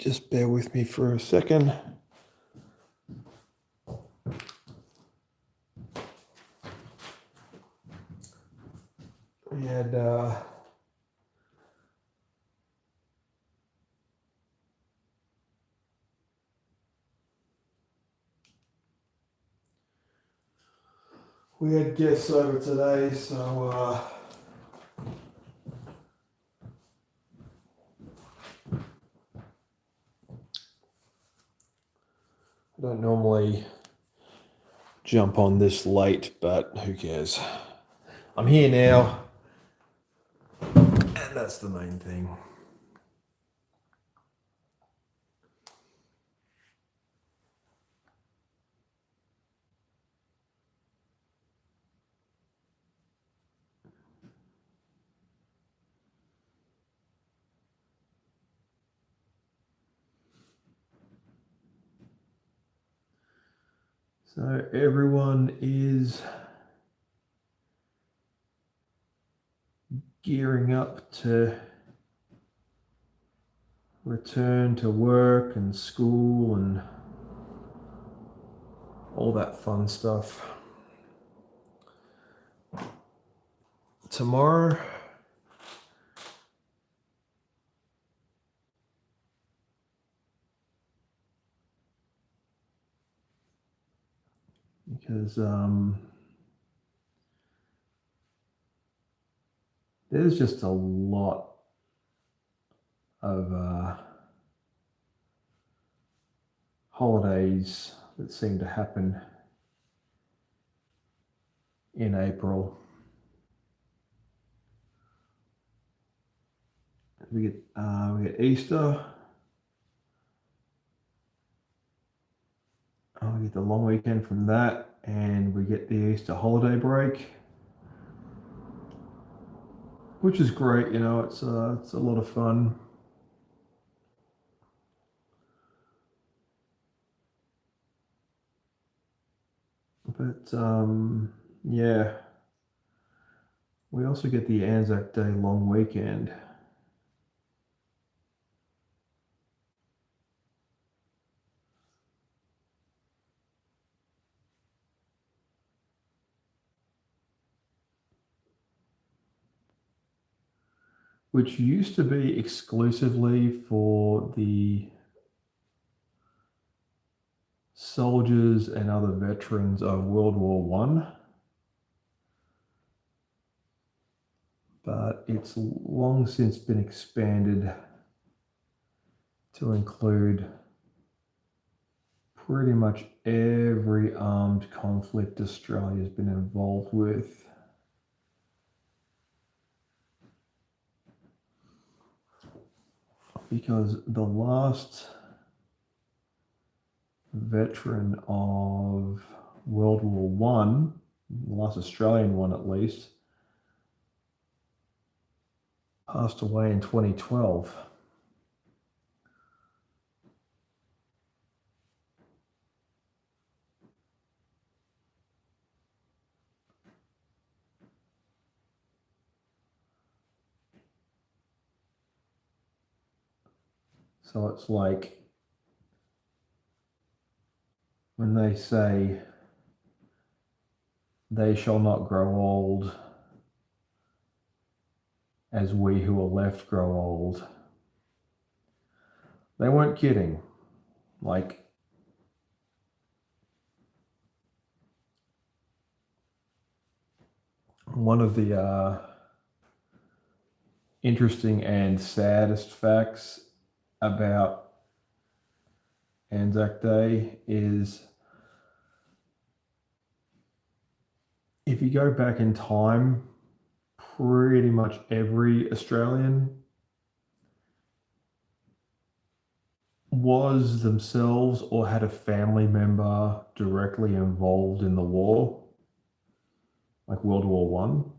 Just bear with me for a second. We had guests over today, so I don't normally jump on this late, but who cares? I'm here now, and that's the main thing. So everyone is gearing up to return to work and school and all that fun stuff. Tomorrow, because there's just a lot of holidays that seem to happen in April. We get Easter. We get the long weekend from that, and we get the Easter holiday break, which is great. You know, it's a lot of fun. But yeah, we also get the Anzac Day long weekend. Which used to be exclusively for the soldiers and other veterans of World War One, but it's long since been expanded to include pretty much every armed conflict Australia's been involved with. Because the last veteran of World War One, the last Australian one at least, passed away in 2012. So it's like when they say they shall not grow old as we who are left grow old. They weren't kidding. Like, one of the interesting and saddest facts about Anzac Day is if you go back in time, pretty much every Australian was themselves or had a family member directly involved in the war, like World War One.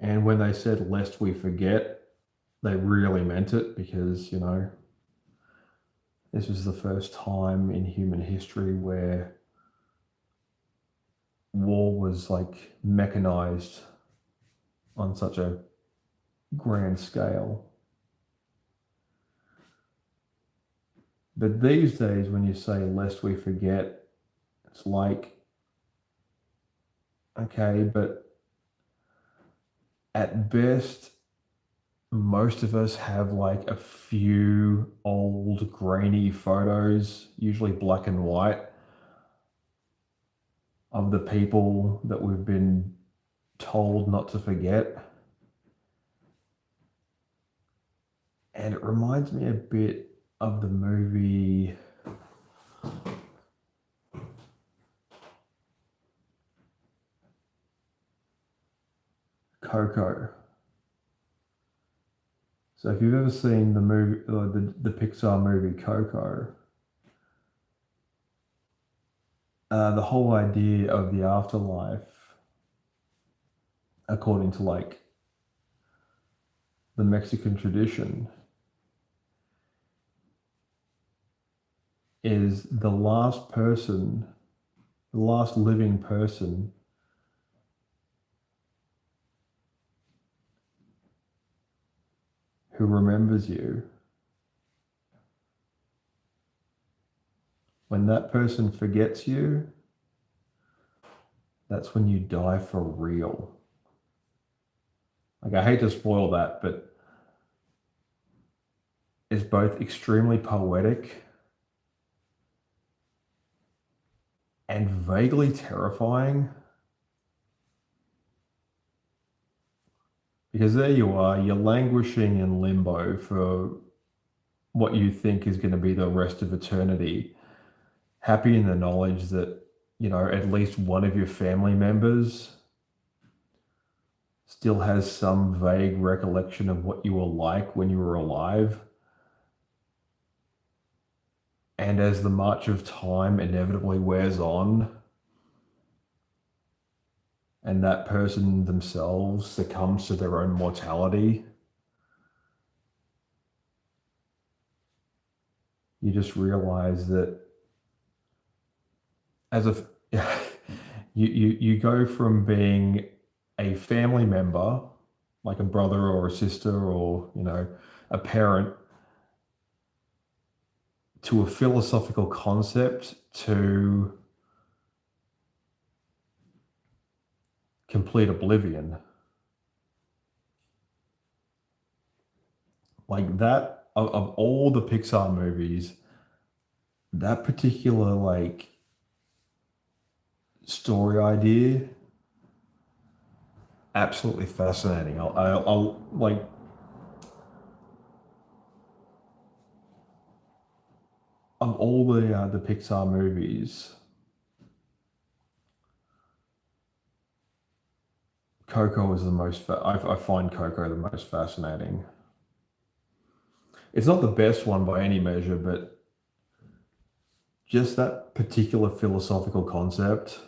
And when they said, lest we forget, they really meant it, because, you know, this was the first time in human history where war was like mechanized on such a grand scale. But these days, when you say lest we forget, it's like, okay, but at best, most of us have like a few old grainy photos, usually black and white, of the people that we've been told not to forget. And it reminds me a bit of the movie Coco. So if you've ever seen the movie, the Pixar movie Coco, the whole idea of the afterlife, according to like the Mexican tradition, is the last person, the last living person who remembers you. When that person forgets you, that's when you die for real. Like, I hate to spoil that, but it's both extremely poetic and vaguely terrifying. Because there you are, you're languishing in limbo for what you think is going to be the rest of eternity, happy in the knowledge that, you know, at least one of your family members still has some vague recollection of what you were like when you were alive. And as the march of time inevitably wears on, and that person themselves succumbs to their own mortality, you just realize that as a you go from being a family member, like a brother or a sister or, you know, a parent, to a philosophical concept, to complete oblivion. Like that, of all the Pixar movies, that particular like story idea, absolutely fascinating. I'll like, of all the Pixar movies, Coco is the most. I find Coco the most fascinating. It's not the best one by any measure, but just that particular philosophical concept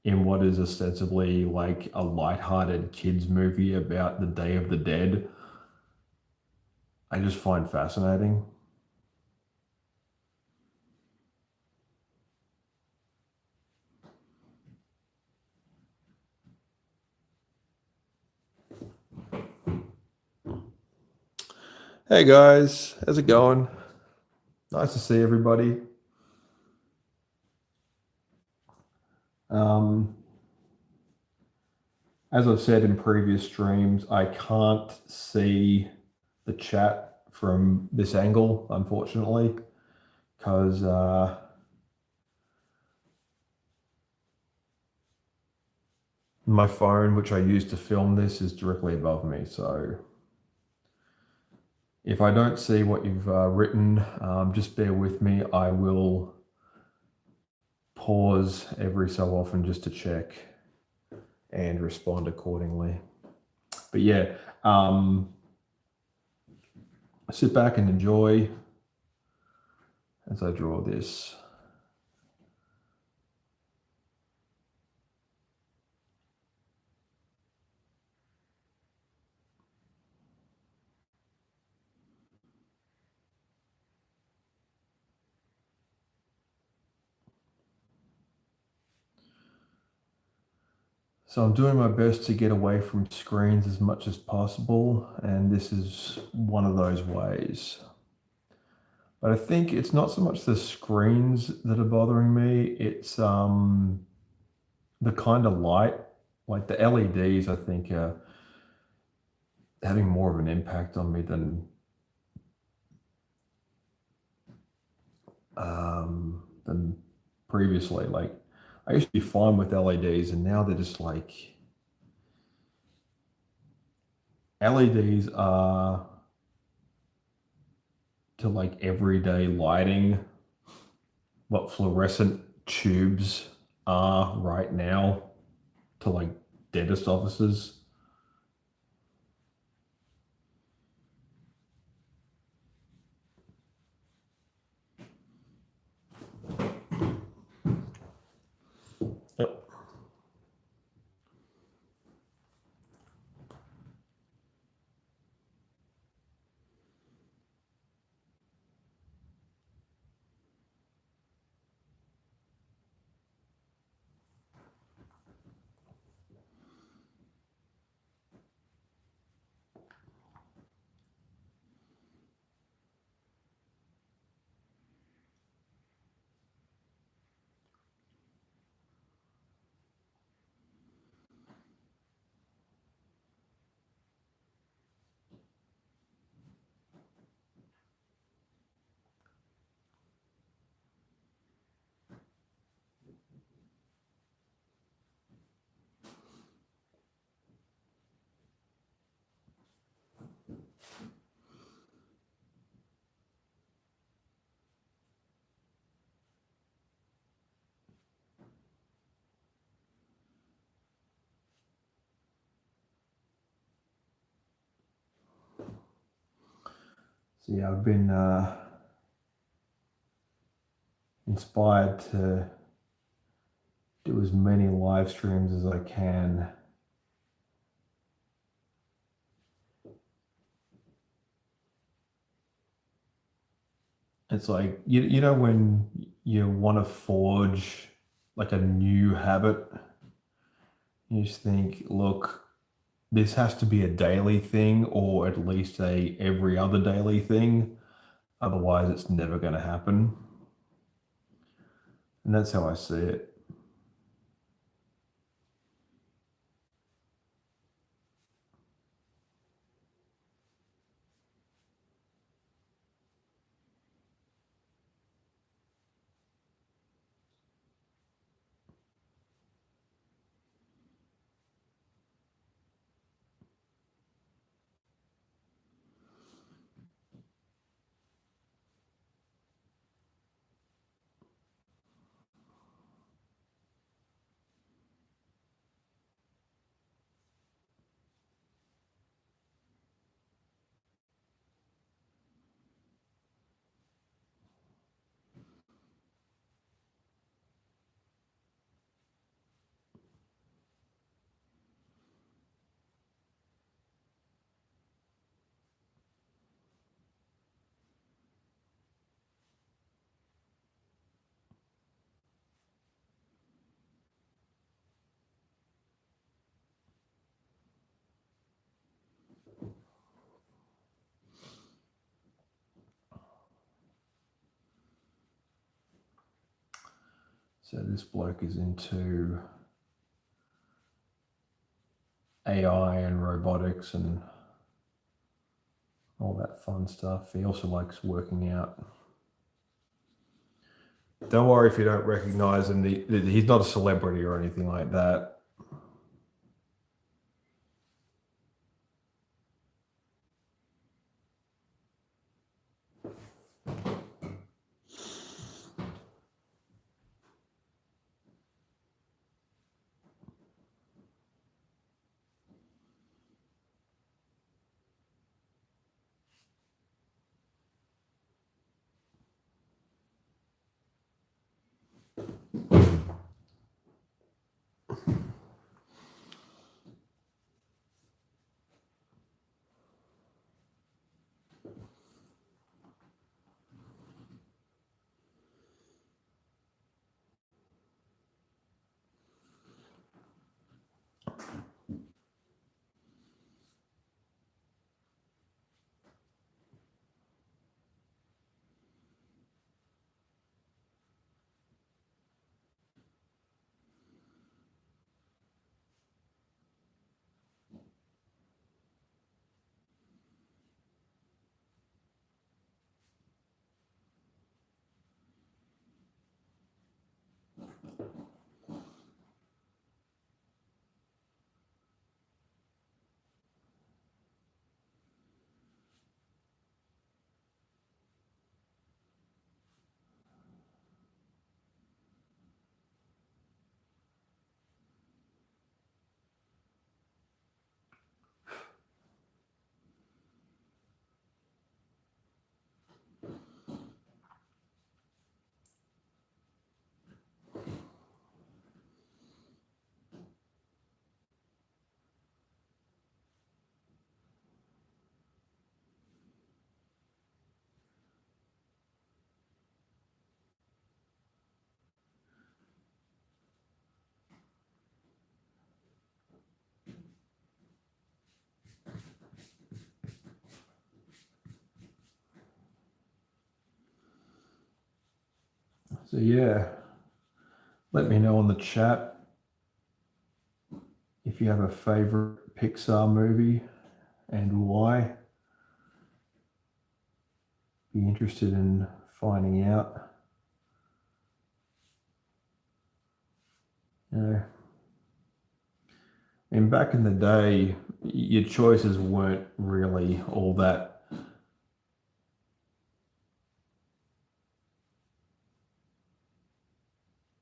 in what is ostensibly like a light-hearted kids movie about the Day of the Dead, I just find fascinating. Hey guys, how's it going? Nice to see everybody. Um, as I've said in previous streams, I can't see the chat from this angle, unfortunately, because my phone, which I use to film this, is directly above me. So if I don't see what you've written, just bear with me. I will pause every so often just to check and respond accordingly. But yeah, sit back and enjoy as I draw this. So I'm doing my best to get away from screens as much as possible, and this is one of those ways. But I think it's not so much the screens that are bothering me, it's the kind of light, like the LEDs, I think are having more of an impact on me than previously. Like I used to be fine with LEDs, and now they're just like LEDs are to like everyday lighting what fluorescent tubes are right now to like dentist offices. Yep. So yeah, I've been inspired to do as many live streams as I can. It's like you know when you want to forge like a new habit, you just think, look, this has to be a daily thing or at least a every other daily thing. Otherwise, it's never going to happen. And that's how I see it. So this bloke is into AI and robotics and all that fun stuff. He also likes working out. Don't worry if you don't recognize him. He's not a celebrity or anything like that. So yeah, let me know in the chat if you have a favorite Pixar movie and why. Be interested in finding out. You know, and back in the day, your choices weren't really all that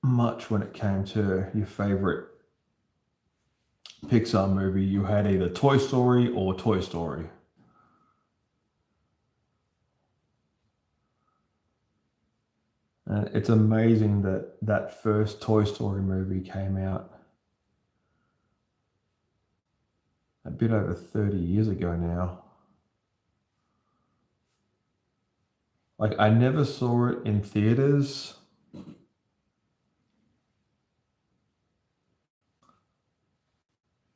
much when it came to your favorite Pixar movie. You had either Toy Story or Toy Story. And it's amazing that that first Toy Story movie came out a bit over 30 years ago now. Like, I never saw it in theaters,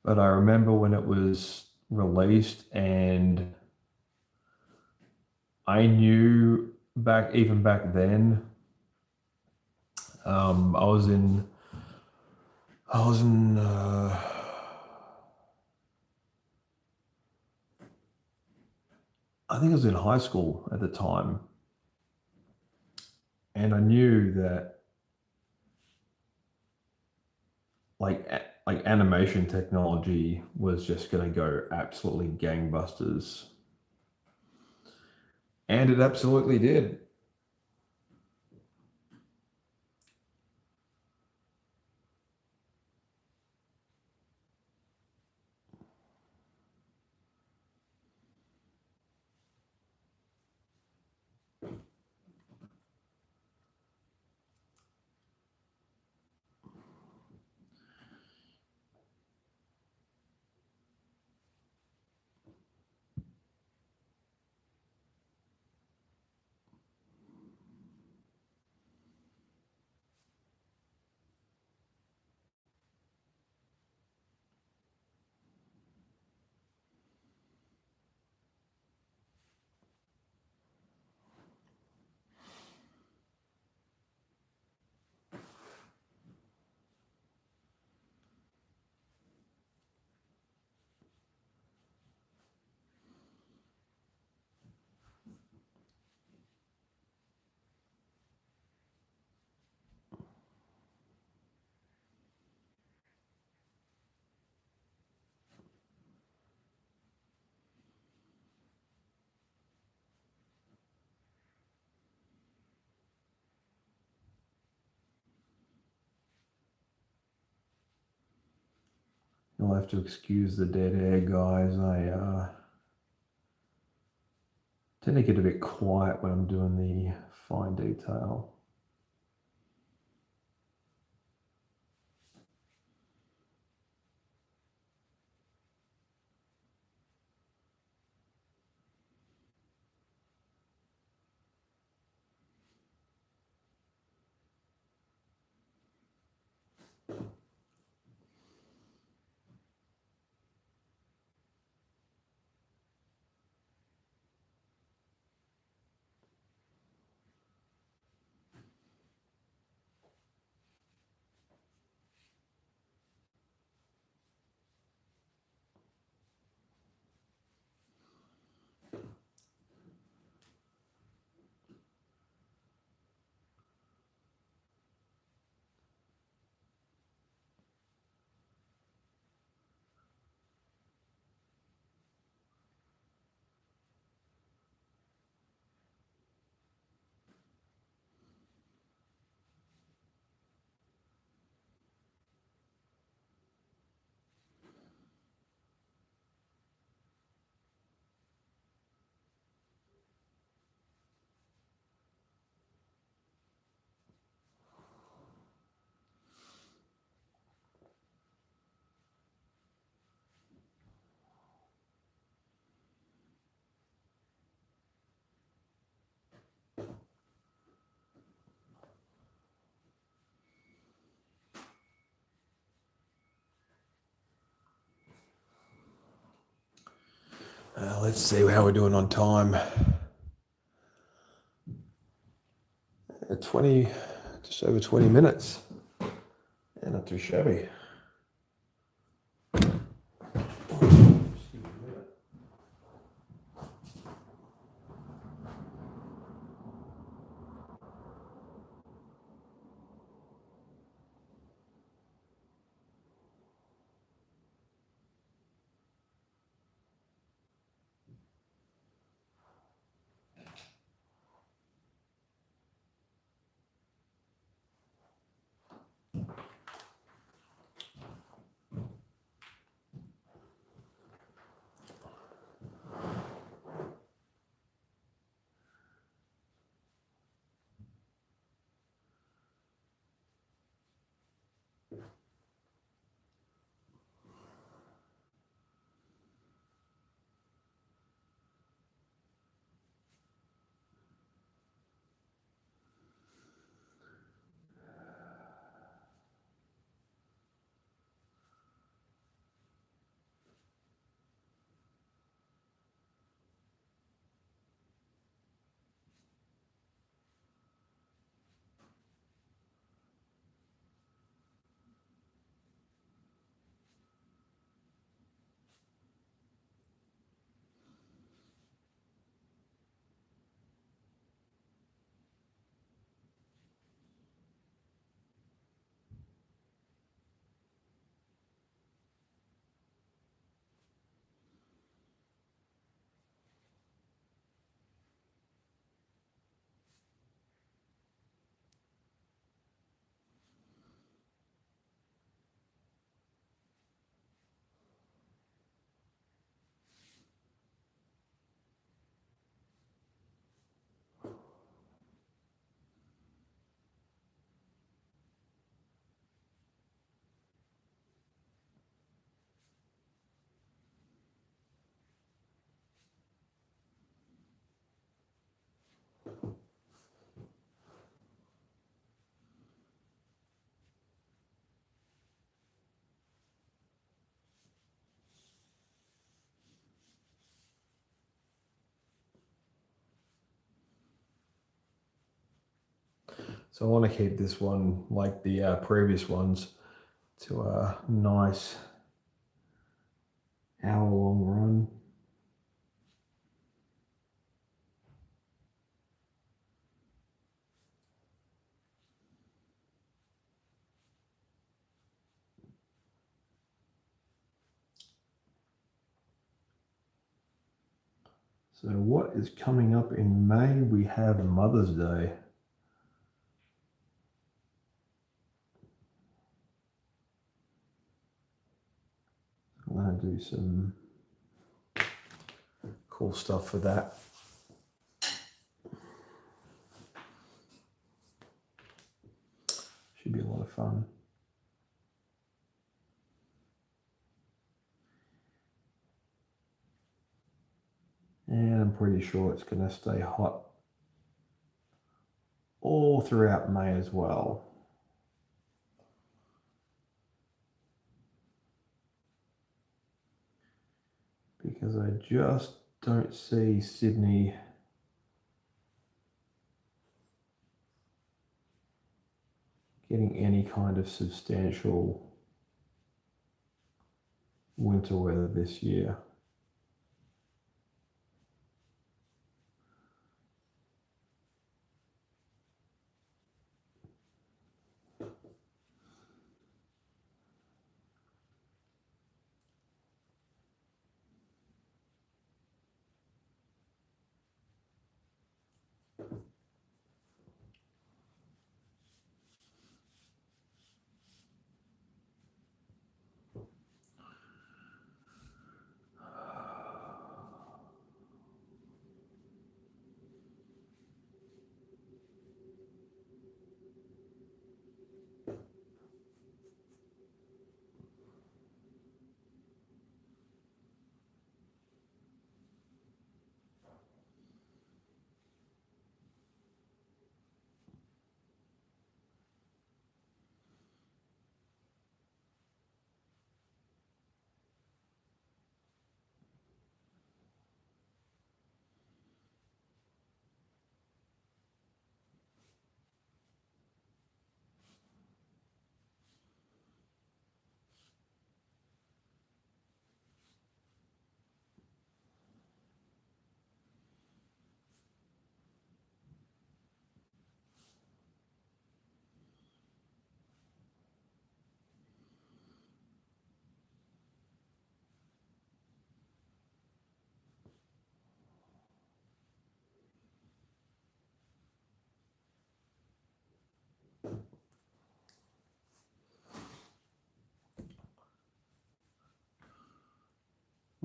but I remember when it was released, and I knew even back then, I was in, I think I was in high school at the time, and I knew that like animation technology was just going to go absolutely gangbusters, and it absolutely did. You'll have to excuse the dead air, guys. I tend to get a bit quiet when I'm doing the fine detail. Let's see how we're doing on time. 20 Just over 20 minutes. Yeah, not too shabby. So I want to keep this one like the previous ones to a nice hour-long run. So what is coming up in May? We have Mother's Day. I'm going to do some cool stuff for that. Should be a lot of fun. And I'm pretty sure it's going to stay hot all throughout May as well. Because I just don't see Sydney getting any kind of substantial winter weather this year.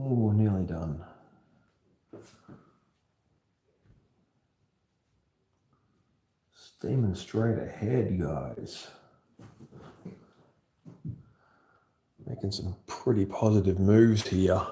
Oh, nearly done. Steaming straight ahead, guys. Making some pretty positive moves here.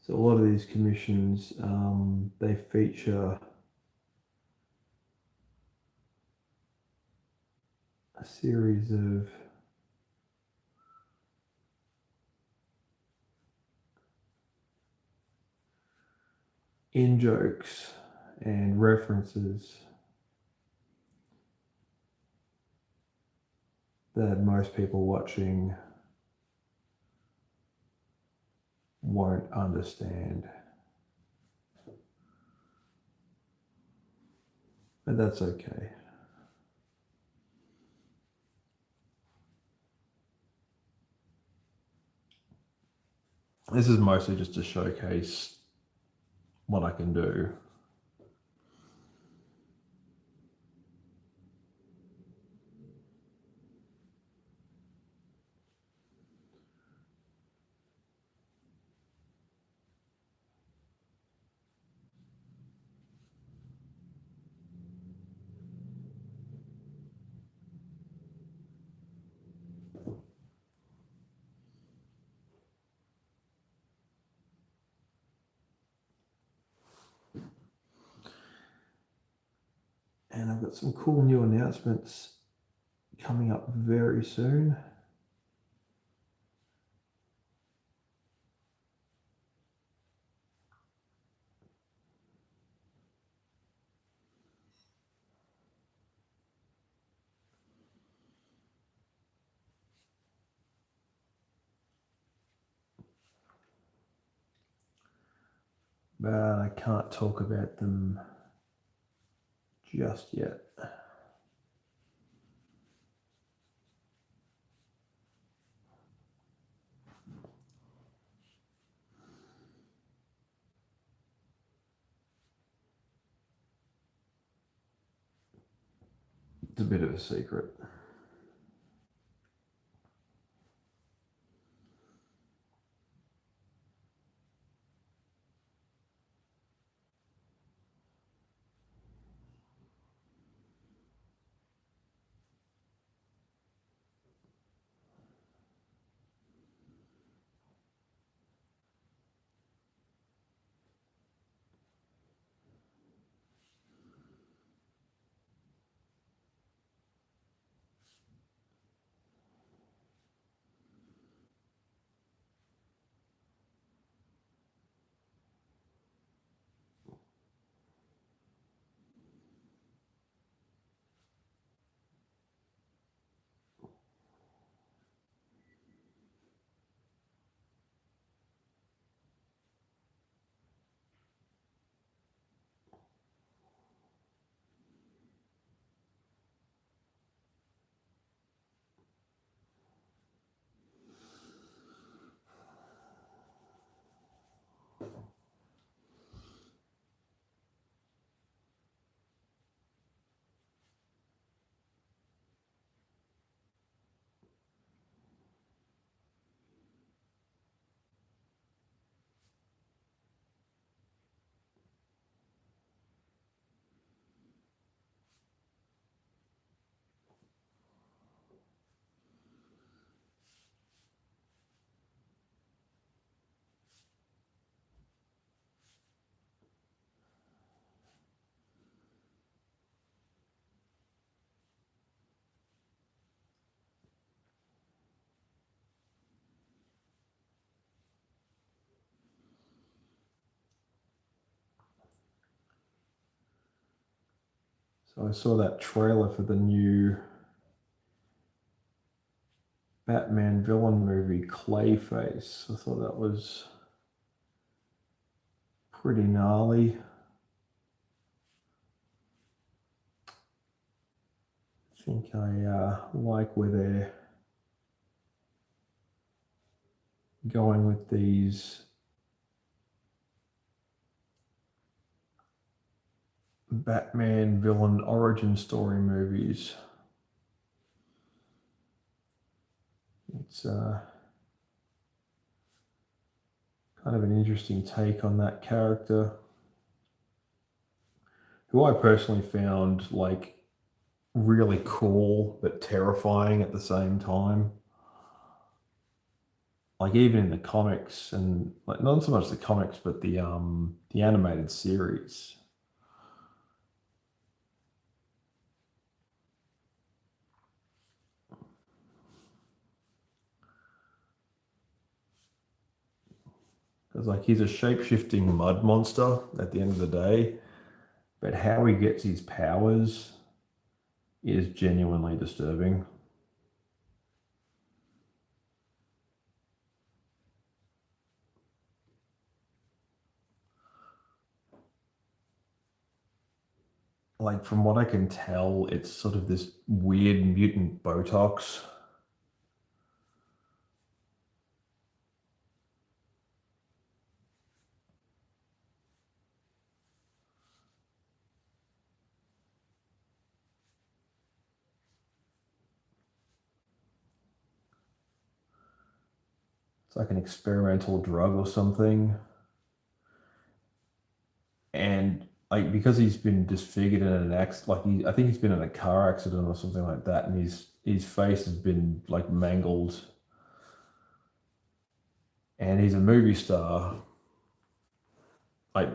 So a lot of these commissions, they feature a series of in-jokes and references that most people watching won't understand. But that's okay. This is mostly just to showcase what I can do. And I've got some cool new announcements coming up very soon. But I can't talk about them just yet. It's a bit of a secret. So I saw that trailer for the new Batman villain movie, Clayface. I thought that was pretty gnarly. I think I like where they're going with these Batman villain origin story movies. It's kind of an interesting take on that character, who I personally found like really cool but terrifying at the same time. Like even in the comics, and like not so much the comics, but the animated series. Because like he's a shape-shifting mud monster at the end of the day, but how he gets his powers is genuinely disturbing. Like from what I can tell, it's sort of this weird mutant Botox. It's like an experimental drug or something. And like because he's been disfigured in an accident, like I think he's been in a car accident or something like that, and his face has been like mangled. And he's a movie star. Like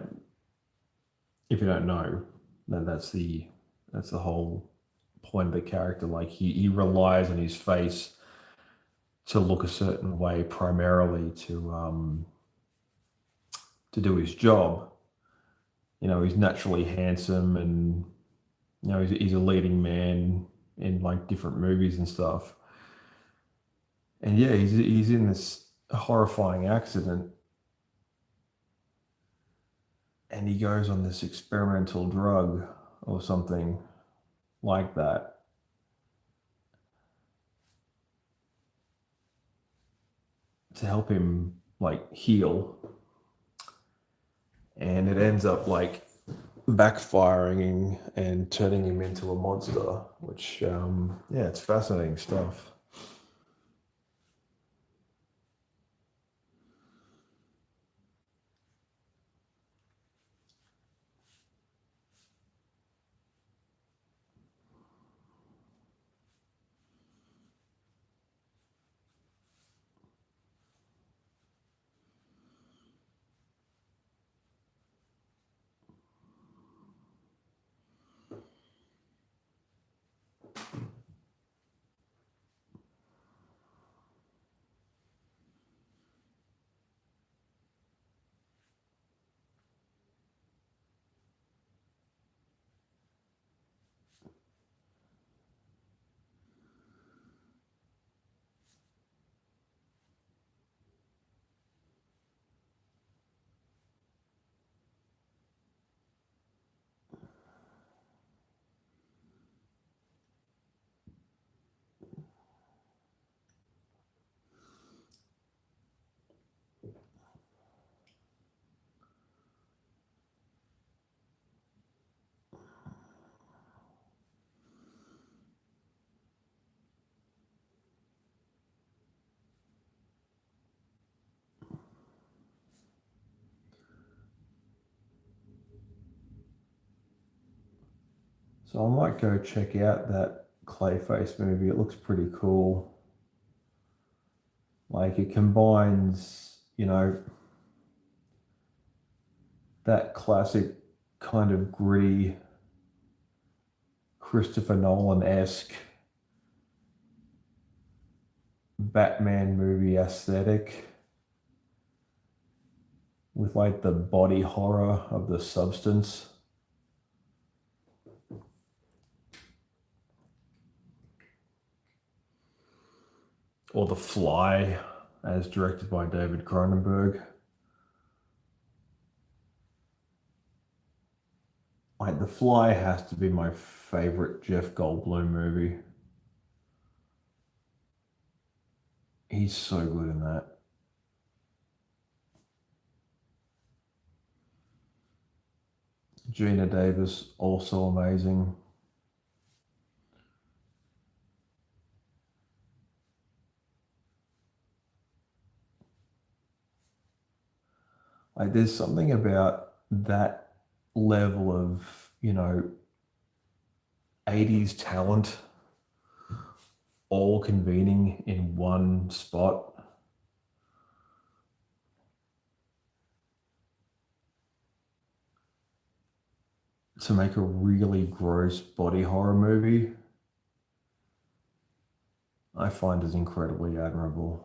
if you don't know, then that's the whole point of the character. Like he relies on his face to look a certain way primarily to do his job. He's naturally handsome, and he's a leading man in like different movies and stuff. And yeah, he's in this horrifying accident, and he goes on this experimental drug or something like that to help him like heal, and it ends up like backfiring and turning him into a monster, which yeah, it's fascinating stuff. So I might go check out that Clayface movie. It looks pretty cool. Like it combines, that classic kind of gritty Christopher Nolan-esque Batman movie aesthetic with like the body horror of the substance. Or The Fly, as directed by David Cronenberg. Like The Fly has to be my favorite Jeff Goldblum movie. He's so good in that. Gina Davis, also amazing. Like there's something about that level of, 80s talent all convening in one spot to make a really gross body horror movie, I find is incredibly admirable.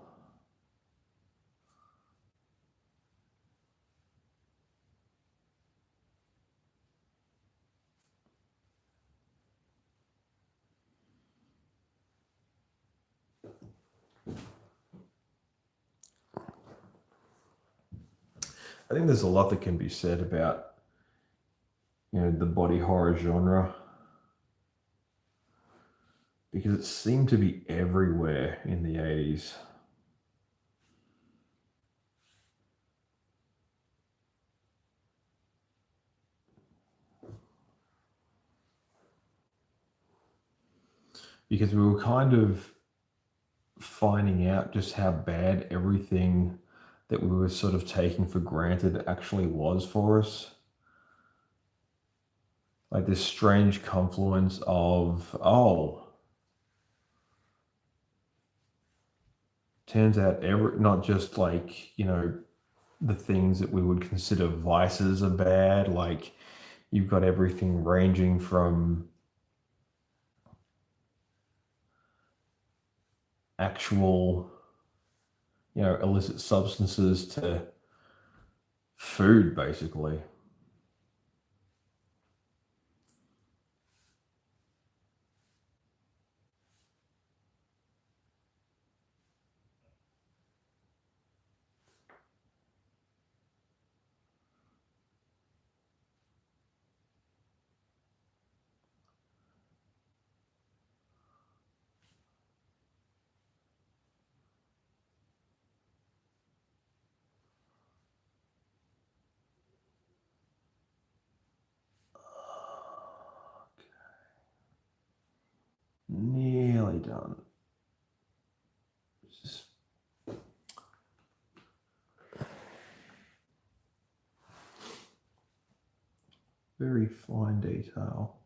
I think there's a lot that can be said about, the body horror genre because it seemed to be everywhere in the 80s. Because we were kind of finding out just how bad everything that we were sort of taking for granted actually was for us. Like this strange confluence of, oh, turns out not just like, the things that we would consider vices are bad, like you've got everything ranging from actual, illicit substances to food, basically. Nearly done. Just very fine detail.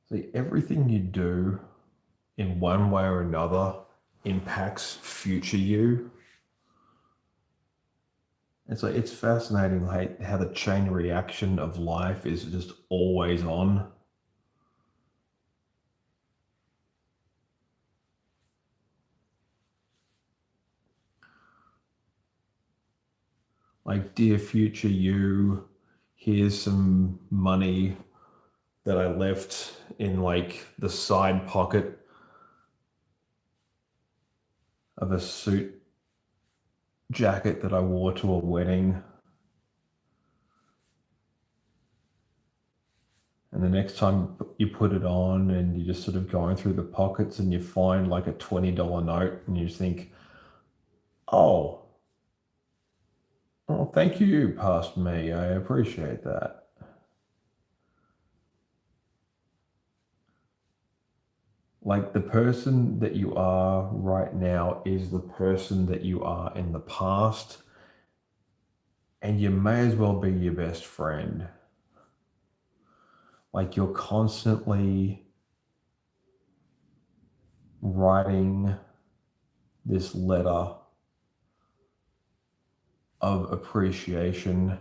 See, everything you do in one way or another impacts future you. And so it's fascinating like how the chain reaction of life is just always on. Like, dear future you, here's some money that I left in like the side pocket of a suit jacket that I wore to a wedding. And the next time you put it on and you're just sort of going through the pockets and you find like a $20 note and you think, oh, oh, thank you, past me. I appreciate that. Like the person that you are right now is the person that you are in the past. and you may as well be your best friend. Like you're constantly writing this letter of appreciation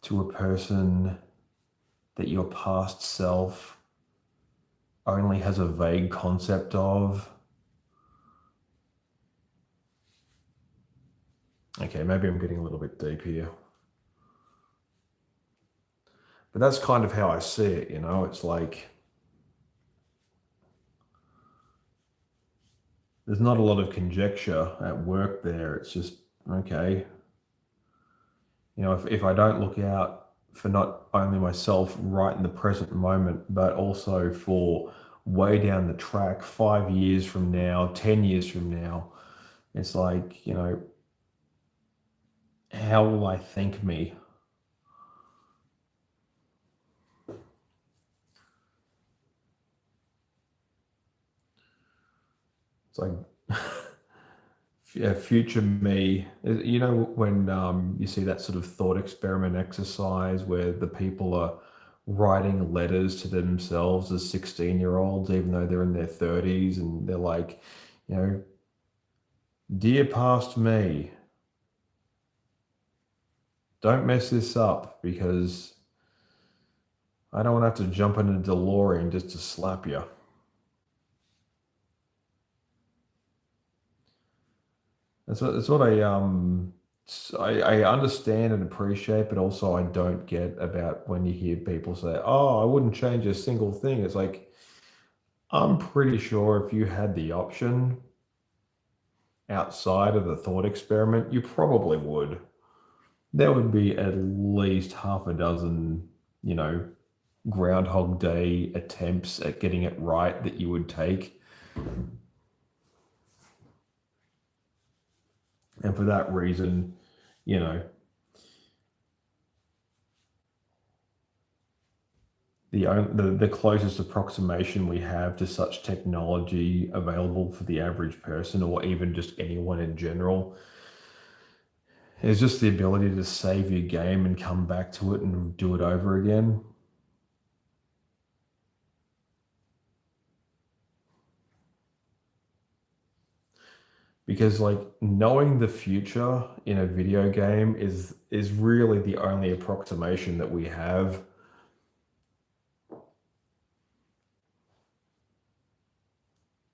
to a person that your past self only has a vague concept of. Okay, maybe I'm getting a little bit deep here. But that's kind of how I see it, you know? It's like there's not a lot of conjecture at work there. It's just, okay, you know, if I don't look out for not only myself right in the present moment, but also for way down the track, 5 years from now, 10 years from now, it's like, you know, how will I thank me? It's like, yeah, future me. You know, when you see that sort of thought experiment exercise where the people are writing letters to themselves as 16-year-olds, even though they're in their 30s, and they're like, you know, dear past me, don't mess this up because I don't want to have to jump in a DeLorean just to slap you. That's what I understand and appreciate, but also I don't get about when you hear people say, "Oh, I wouldn't change a single thing." It's like I'm pretty sure if you had the option outside of the thought experiment, you probably would. There would be at least half a dozen, you know, Groundhog Day attempts at getting it right that you would take. And for that reason, you know, the closest approximation we have to such technology available for the average person or even just anyone in general is just the ability to save your game and come back to it and do it over again. Because like knowing the future in a video game is really the only approximation that we have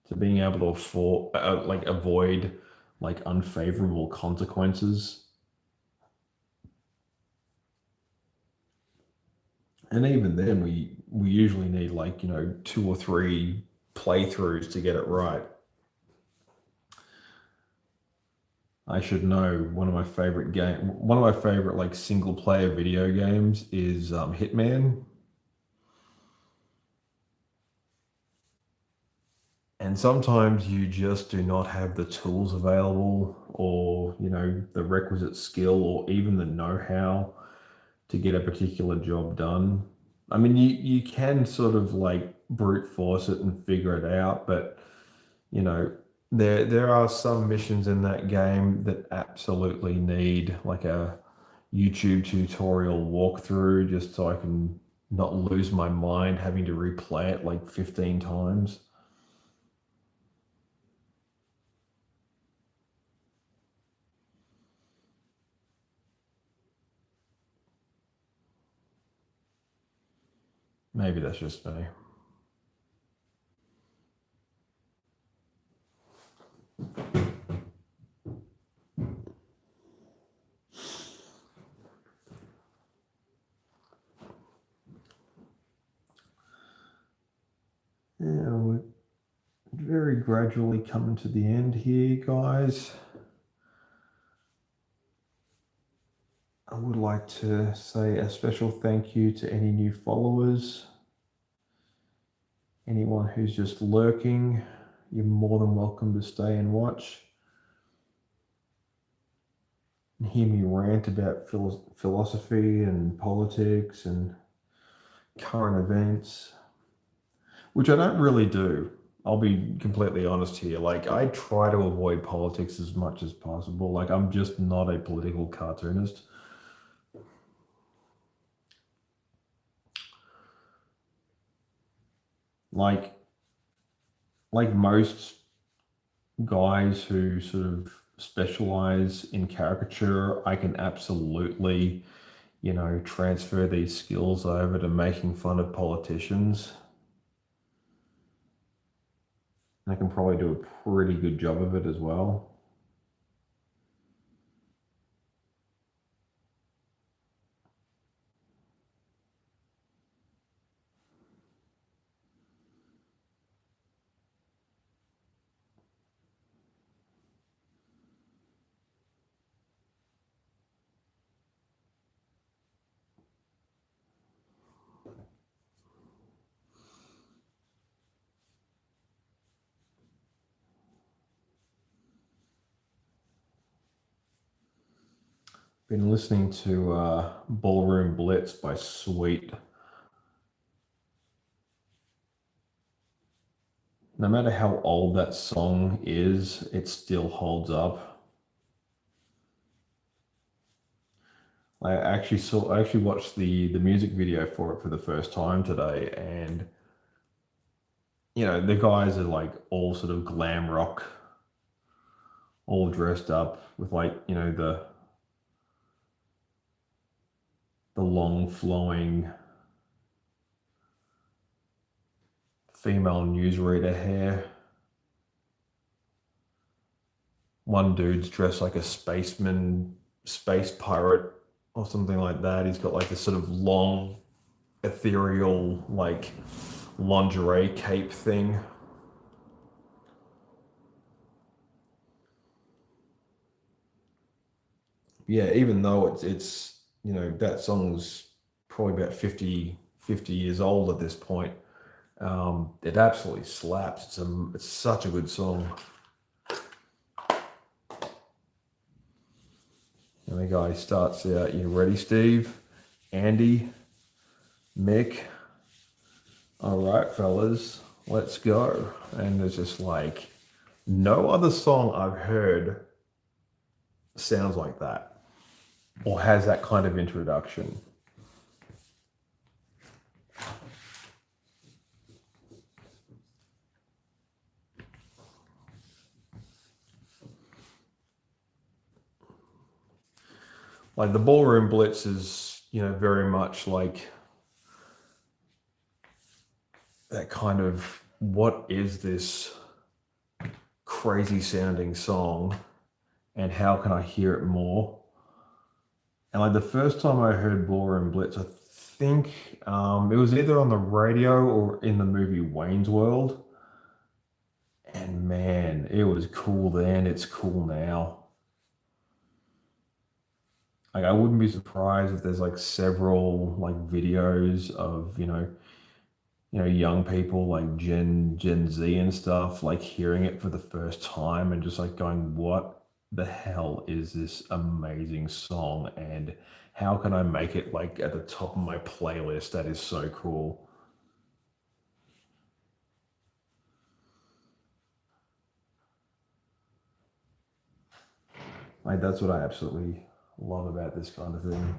to being able to avoid like unfavorable consequences. And even then we usually need like, you know, 2 or 3 playthroughs to get it right. I should know one of my favorite like single player video games is Hitman. And sometimes you just do not have the tools available or, you know, the requisite skill or even the know-how to get a particular job done. I mean, you can sort of like brute force it and figure it out, but you know, there are some missions in that game that absolutely need like a YouTube tutorial walkthrough just so I can not lose my mind having to replay it like 15 times. Maybe that's just me. Yeah, we're very gradually coming to the end here, guys. I would like to say a special thank you to any new followers. Anyone who's just lurking, you're more than welcome to stay and watch and hear me rant about philosophy and politics and current events, which I don't really do. I'll be completely honest here. Like, I try to avoid politics as much as possible. Like, I'm just not a political cartoonist. Like, like most guys who sort of specialize in caricature, I can absolutely, transfer these skills over to making fun of politicians. I can probably do a pretty good job of it as well. Been listening to Ballroom Blitz by Sweet. No matter how old that song is, it still holds up. I actually watched the music video for it for the first time today, and the guys are like all sort of glam rock, all dressed up with like the long flowing female newsreader hair. One dude's dressed like a spaceman, space pirate, or something like that. He's got like this sort of long, ethereal, like lingerie cape thing. Yeah, even though it's that song's probably about 50 years old at this point. It absolutely slaps. It's such a good song. And the guy starts out, you ready, Steve? Andy? Mick? All right, fellas, let's go. And there's just like no other song I've heard sounds like that or has that kind of introduction. Like the Ballroom Blitz is, very much like that kind of what is this crazy sounding song and how can I hear it more? And like the first time I heard Ballroom Blitz, I think it was either on the radio or in the movie Wayne's World. And man, it was cool then, it's cool now. Like I wouldn't be surprised if there's like several like videos of, young people like Gen Z and stuff, like hearing it for the first time and just like going, what the hell is this amazing song? And how can I make it like at the top of my playlist? That is so cool. Like that's what I absolutely love about this kind of thing.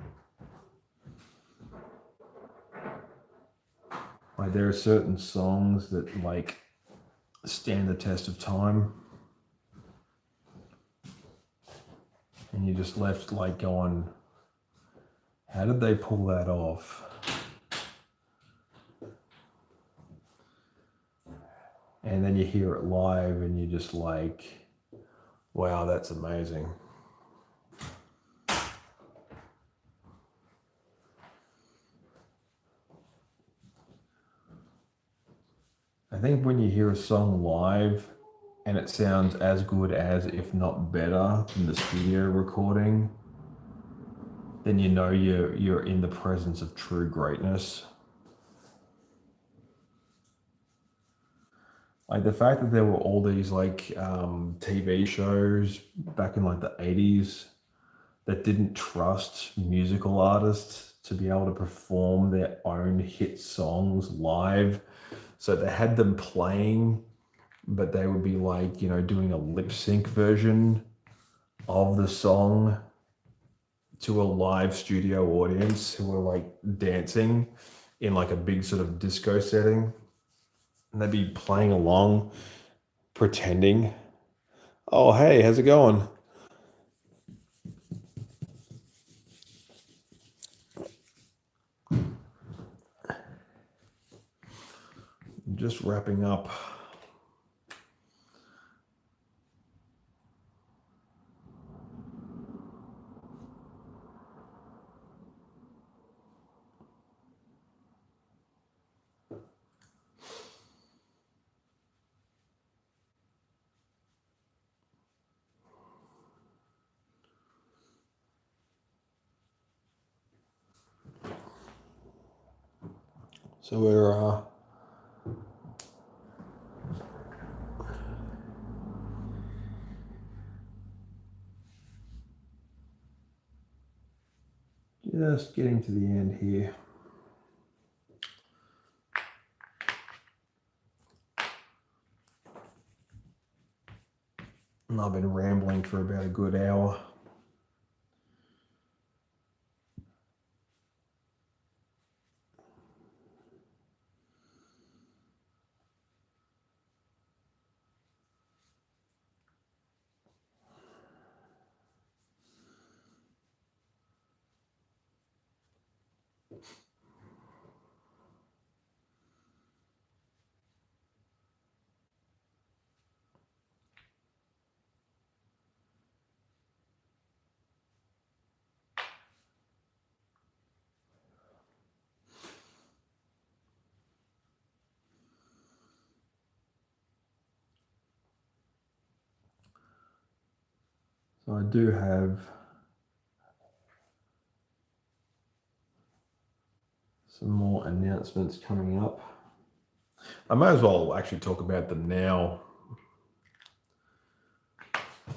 Like there are certain songs that like stand the test of time, and you're just left like going, how did they pull that off? And then you hear it live and you're just like, wow, that's amazing. I think when you hear a song live and it sounds as good as, if not better, than the studio recording, then you know you're in the presence of true greatness. Like the fact that there were all these like TV shows back in like the 80s that didn't trust musical artists to be able to perform their own hit songs live. So they had them playing but they would be like, doing a lip sync version of the song to a live studio audience who were like dancing in like a big sort of disco setting. And they'd be playing along, pretending. Oh, hey, how's it going? Just wrapping up. So we're just getting to the end here. And I've been rambling for about a good hour. So I do have some more announcements coming up. I may as well actually talk about them now.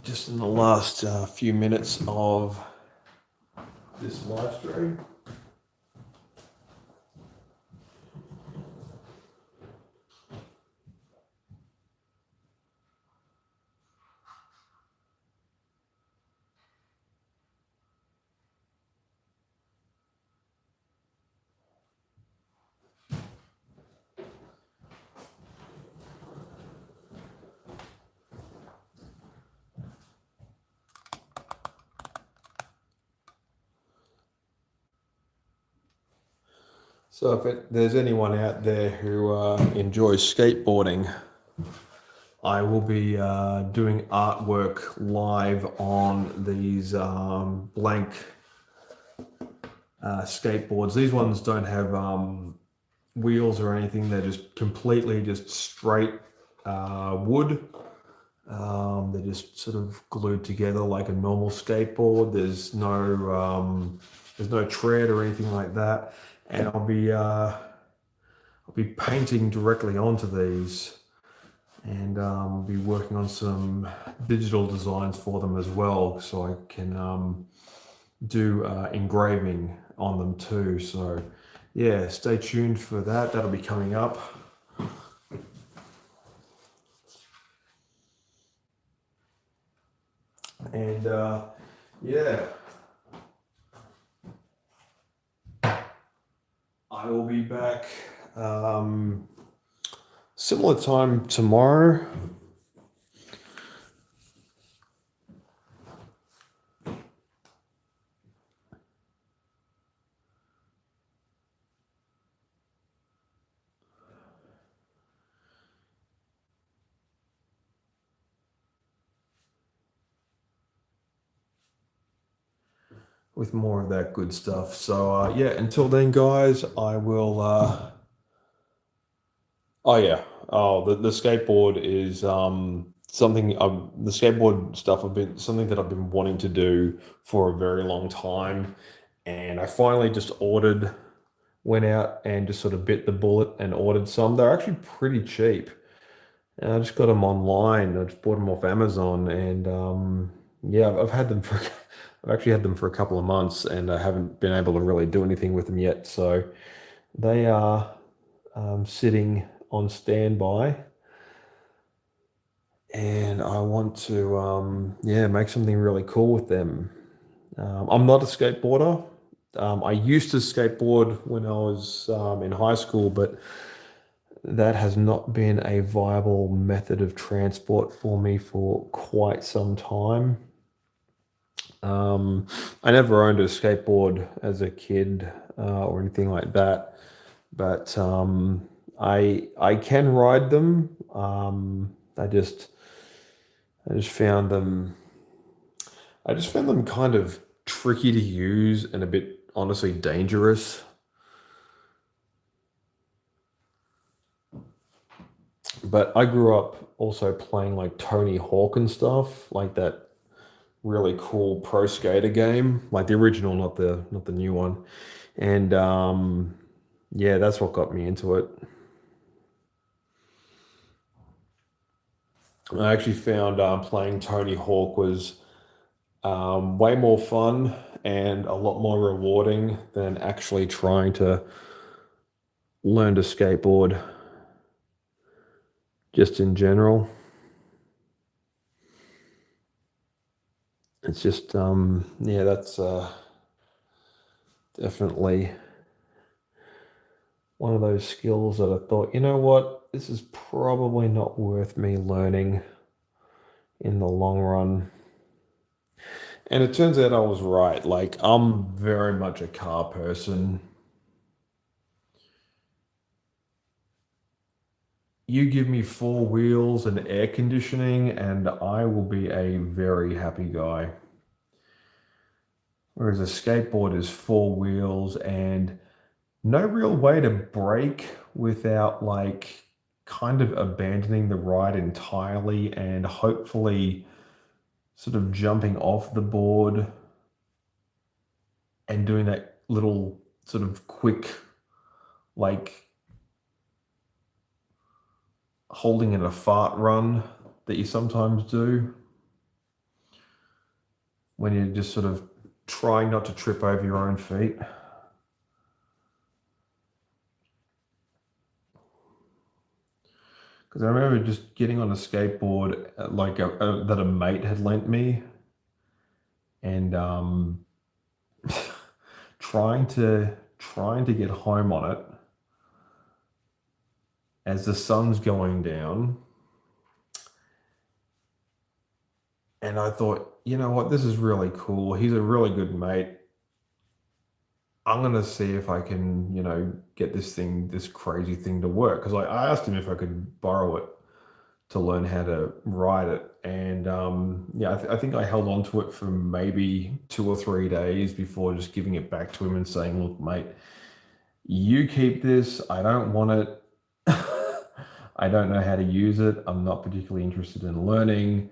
Just in the last few minutes of this live stream. So if there's anyone out there who enjoys skateboarding, I will be doing artwork live on these blank skateboards. These ones don't have wheels or anything. They're just completely just straight wood. They're just sort of glued together like a normal skateboard. There's no tread or anything like that. And I'll be painting directly onto these, and be working on some digital designs for them as well, so I can do engraving on them too. So yeah, stay tuned for that. That'll be coming up. And yeah, I will be back similar time tomorrow. With more of that good stuff. So yeah, until then, guys, I will. Oh yeah. Oh, the skateboard is something. The skateboard stuff have been something that I've been wanting to do for a very long time, and I finally just went out and just sort of bit the bullet and ordered some. They're actually pretty cheap, and I just got them online. I just bought them off Amazon, and yeah, I've had them for. I've actually had them for a couple of months, and I haven't been able to really do anything with them yet. So they are sitting on standby. and I want to yeah, make something really cool with them. I'm not a skateboarder. I used to skateboard when I was in high school, but that has not been a viable method of transport for me for quite some time. Um, I never owned a skateboard as a kid or anything like that, but I can ride them. I just found them I just found them kind of tricky to use and a bit honestly dangerous. But I grew up also playing like Tony Hawk and stuff, like that really cool pro skater game, like the original, not the new one. And yeah, that's what got me into it. I actually found playing Tony Hawk was way more fun and a lot more rewarding than actually trying to learn to skateboard just in general. It's just yeah, that's definitely one of those skills that I thought, you know what, this is probably not worth me learning in the long run. And it turns out I was right. Like, I'm very much a car person. You give me four wheels and air conditioning, and I will be a very happy guy. Whereas a skateboard is four wheels and no real way to brake without, like, kind of abandoning the ride entirely and hopefully sort of jumping off the board and doing that little sort of quick, like, holding in a fart run that you sometimes do when you're just sort of trying not to trip over your own feet. Because I remember just getting on a skateboard like that a mate had lent me, and trying to get home on it as the sun's going down. And I thought, you know what, this is really cool. He's a really good mate. I'm gonna see if I can, get this crazy thing to work. Because I asked him if I could borrow it to learn how to ride it, and yeah, I think I held on to it for maybe 2 or 3 days before just giving it back to him and saying, "Look, mate, you keep this. I don't want it. I don't know how to use it. I'm not particularly interested in learning.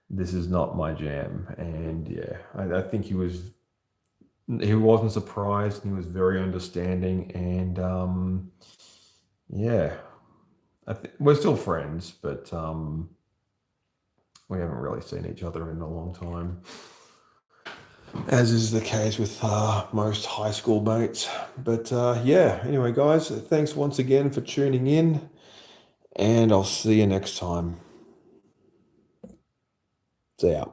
This is not my jam." And yeah, I think he wasn't surprised. He was very understanding, and yeah, we're still friends, but we haven't really seen each other in a long time, as is the case with most high school mates. But yeah, anyway, guys, thanks once again for tuning in, and I'll see you next time. See ya.